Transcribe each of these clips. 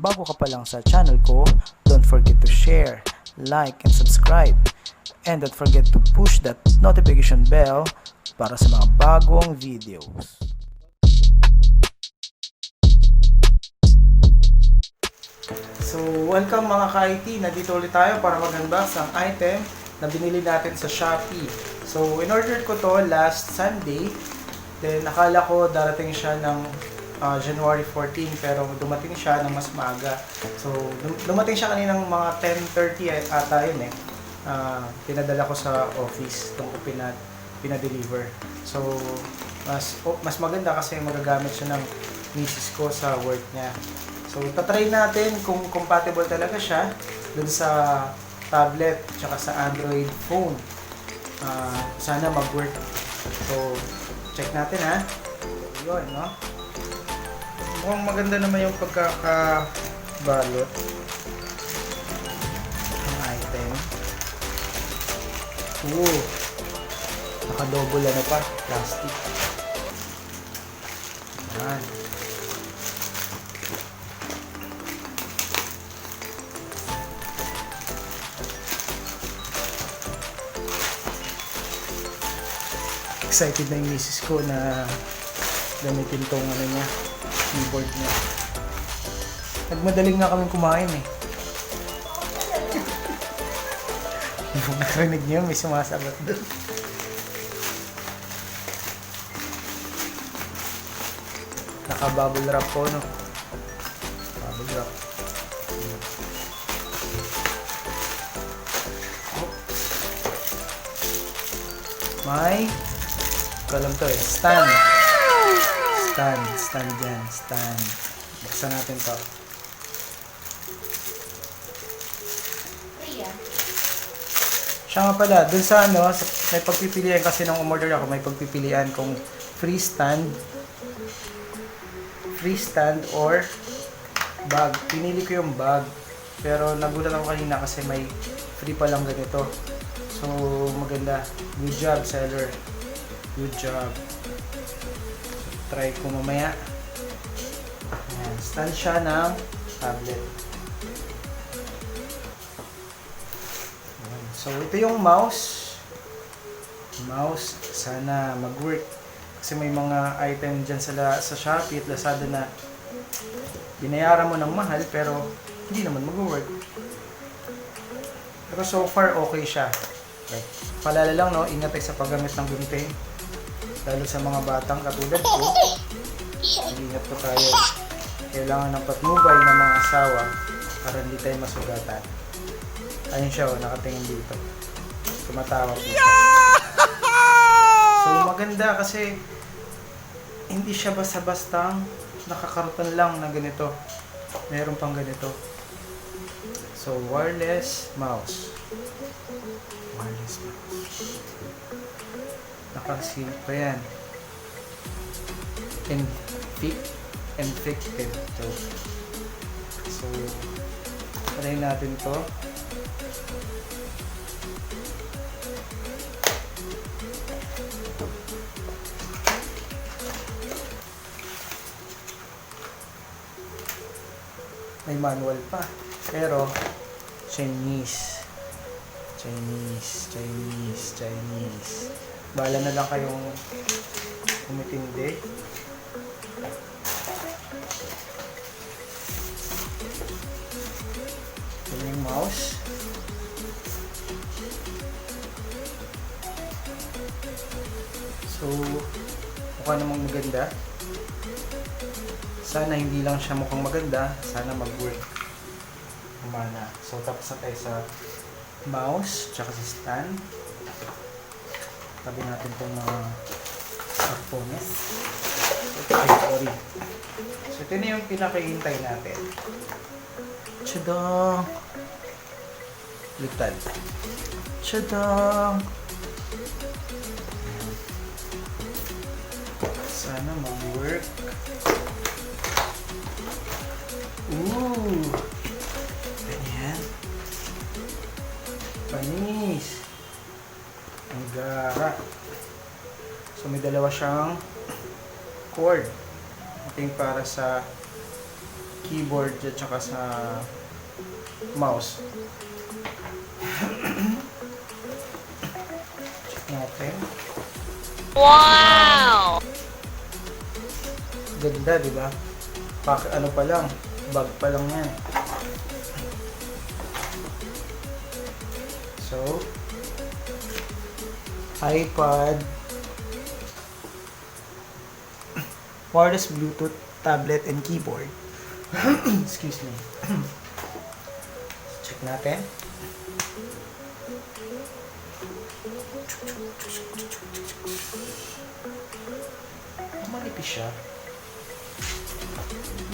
bago ka pa lang sa channel ko, don't forget to share, like, and subscribe. And don't forget to push that notification bell para sa mga bagong videos. So, welcome mga ka-IT. Nandito ulit tayo para mag-unbox ng item na binili natin sa Shopee. So, in-order ko to last Sunday. Then, nakala ko darating siya ng January 14, pero dumating siya ng mas maaga. So, dumating siya kaninang mga 10:30 ata yun eh. Pinadala ko sa office, doon ko pinadeliver. So, mas maganda kasi magagamit siya ng misis ko sa work niya. So, tatry natin kung compatible talaga siya dun sa tablet tsaka sa Android phone. Sana mag-work. So, check natin ha. Yun, no? Mukhang maganda naman yung pagkakabalot ng item. Naka-double ano pa, plastic. Yan. Excited na yung misis ko na gamitin tong ano niya, keyboard niya. Nagmadaling na kaming kumain eh. Narinig niyo, may sumasagot doon. Naka-bubble wrap po, no? Bubble wrap. May alam to eh, stand dyan, stand. Buksan natin to. Siya nga pala, dun sa ano, may pagpipilian kasi nung umorder ako, may pagpipilian kung free stand or bag. Pinili ko yung bag, pero nagulat ako kanina kasi may free pa lang ganito. So, maganda. Good job, seller. Good job. So, try ko mamaya. Ayan, stand siya ng tablet. Ayan. So, ito yung mouse. Mouse, sana mag-work. Kasi may mga item dyan sa Shopee at Lazada na binayaran mo ng mahal pero hindi naman mag-work. Pero so far, okay siya. Okay. Palala lang, no? Ingat tayo sa paggamit ng gunting. Lalo sa mga batang katulad ko. Ingat po tayo. Kailangan ng patnubay ng mga asawa para hindi tayo masugatan. Ayun siya, oh, nakatingin dito. Tumatawa po siya. So, maganda kasi hindi siya basta-bastang nakakarutan lang na ganito. Meron pang ganito. So, wireless mouse. Wireless mouse. Nakasil pa yan. Infected. So, try natin to. May manual pa. Pero, Chinese. Bahala na lang kayong umitindi. Ito yung mouse. So, mukha namang maganda. Sana hindi lang siya mukhang maganda. Sana mag-work. Kumana. So, tapos na tayo sa mouse, tsaka sa stand. Tabi natin itong mga cartones. Sorry. So, ito na yung pinakahintay natin. Tsadang! Ligtad. Tsadang! Sana mag-work. Ganyan. Panis. Ang gara. So, may dalawa siyang cord. Ito yung para sa keyboard at saka sa mouse. Check natin. Wow! Ganda, di ba? Ano pa lang, bag pa lang yan. So, iPad, wireless Bluetooth, tablet, and keyboard. Excuse me. Check natin. Manipis siya.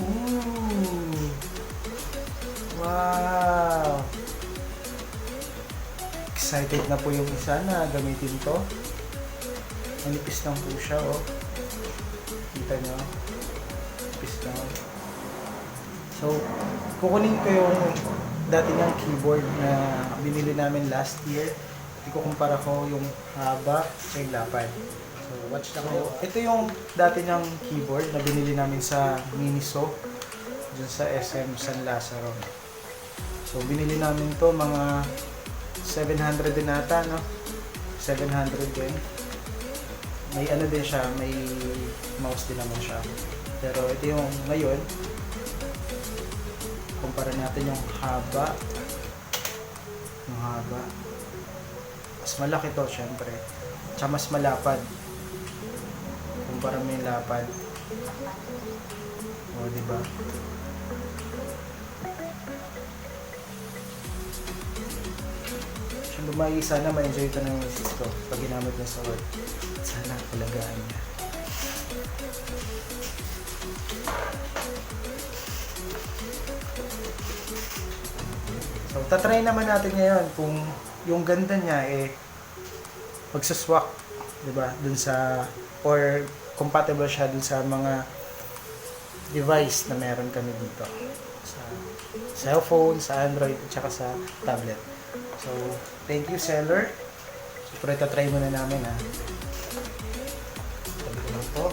Ooh! Wow! Excited na po yung isa na gamitin to. Manipis lang po siya, oh. Kita nyo? Manipis lang. So, kukunin ko yung dati niyang keyboard na binili namin last year. Ikukumpara ko yung haba sa yung lapad. So, watch lang kayo. Ito yung dati niyang keyboard na binili namin sa Miniso dun sa SM San Lazaro. So, binili namin to mga 700 din ata, no? 700 din. May ano din siya, may mouse din naman siya. Pero ito yung ngayon, kumpara natin yung haba. Yung haba. Mas malaki to, syempre. Tsaka mas malapad. Kumpara mo yung lapad. O, diba? Siyempre, sana ma-enjoy ito ng misis ko pag ginamit niya sa work. Sana alagaan niya. So, tatry naman natin ngayon kung yung ganda niya magsaswak, di ba? Dun sa, or compatible siya dun sa mga device na meron kami dito. Sa cellphone, sa Android, at saka sa tablet. So, thank you, seller. So, pero itatry muna namin, ha. Sabi ko lang po.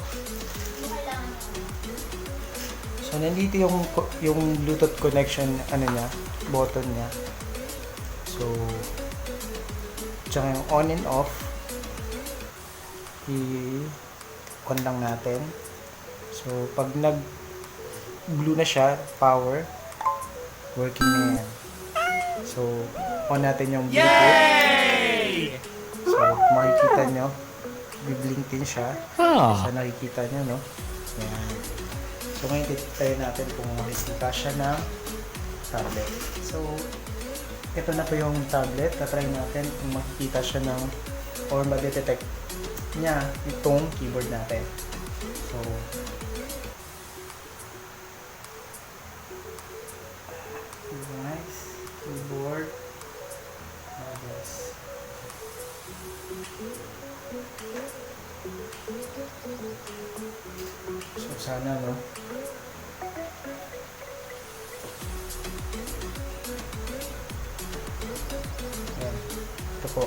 So, nandito yung Bluetooth connection, button niya. So, tsaka yung on and off, i-on lang natin. So, pag nag-blue na siya, power, working na yan. So, on natin yung Bluetooth. Yay! So, makikita nyo, biblink din siya. So, nakikita nyo, no? Yan. So, ngayon, try natin kung makikita siya ng tablet. So, ito na po yung tablet. Tatry natin kung makikita siya ng or mag-detect niya itong keyboard natin. So, device, keyboard, mouse. So, sana, no? Ayan. Ito po.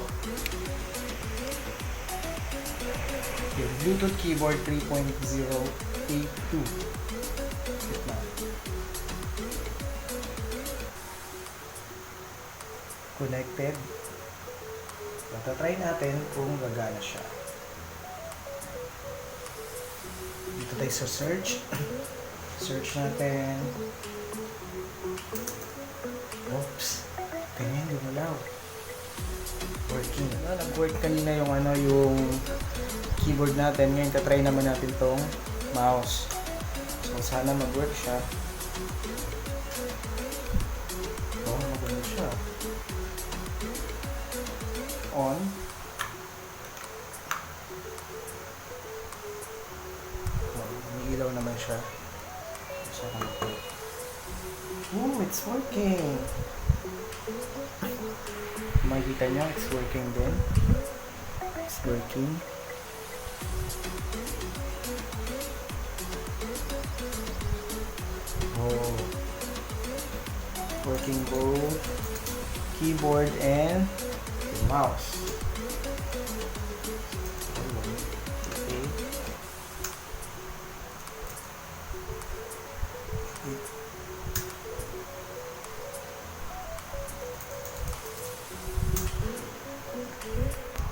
Yung Bluetooth keyboard 3.082. Ito. Connected. Try natin kung gagana siya. Dito tayo sa search. Search natin. Oops. Ganyan, gumalaw. Working. Nag-work kanina yung keyboard natin. Ngayon, try naman natin tong mouse. So, sana mag-work siya. Oh, maganda siya. On. Oh, may ilaw naman siya. Ooh, it's working. Makikita nyo, it's working din. It's working. Oh. Working both keyboard and mouse. Okay.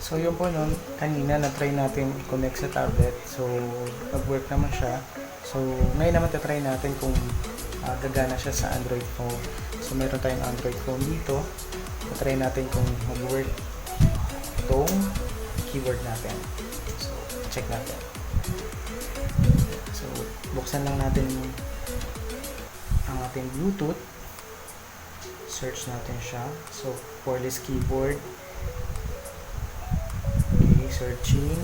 So yun po nun, kanina na-try natin i-connect sa tablet. So nag-work naman siya. So ngayon naman try natin kung gagana siya sa Android phone. So meron tayong Android phone dito. Try natin kung mag-work itong keyboard natin. So check natin. So buksan lang natin ang ating Bluetooth. Search natin siya. So wireless keyboard. Searching.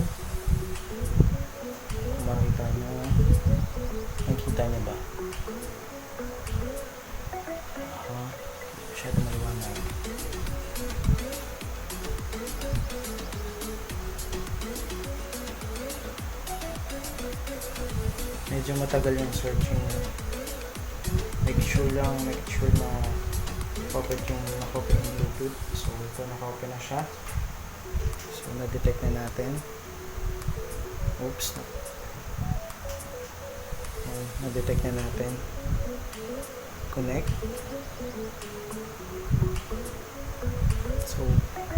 Makita nyo. Nakikita nyo ba? Masyado maliwanag. Medyo matagal yung searching. Make sure na nakapit yung Bluetooth. So ito, nakapit na siya. So, na-detect na natin. Oops. Na-detect na natin. Connect. So,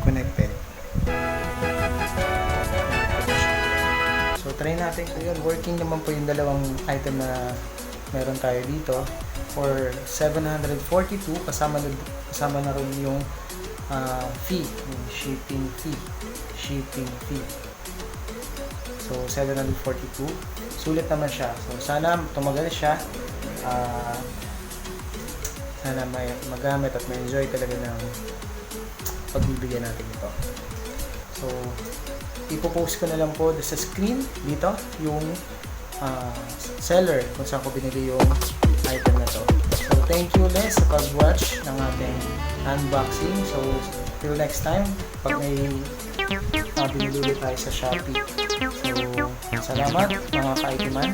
connected. So, try natin kung yun. Working naman po yung dalawang item na meron tayo dito. For 742, kasama na rin yung fee, yung shipping fee. So 742, sulit naman siya. So sana tumagal siya, sana may magamit at may enjoy talaga ng pagbibigyan natin ito. So ipopost ko na lang po sa screen dito yung seller kung saan ko binili yung item na to. So thank you ulit sa pag-watch ng ating unboxing. So till next time, pag may binili tayo sa Shopee. So salamat mga ka-ITMan.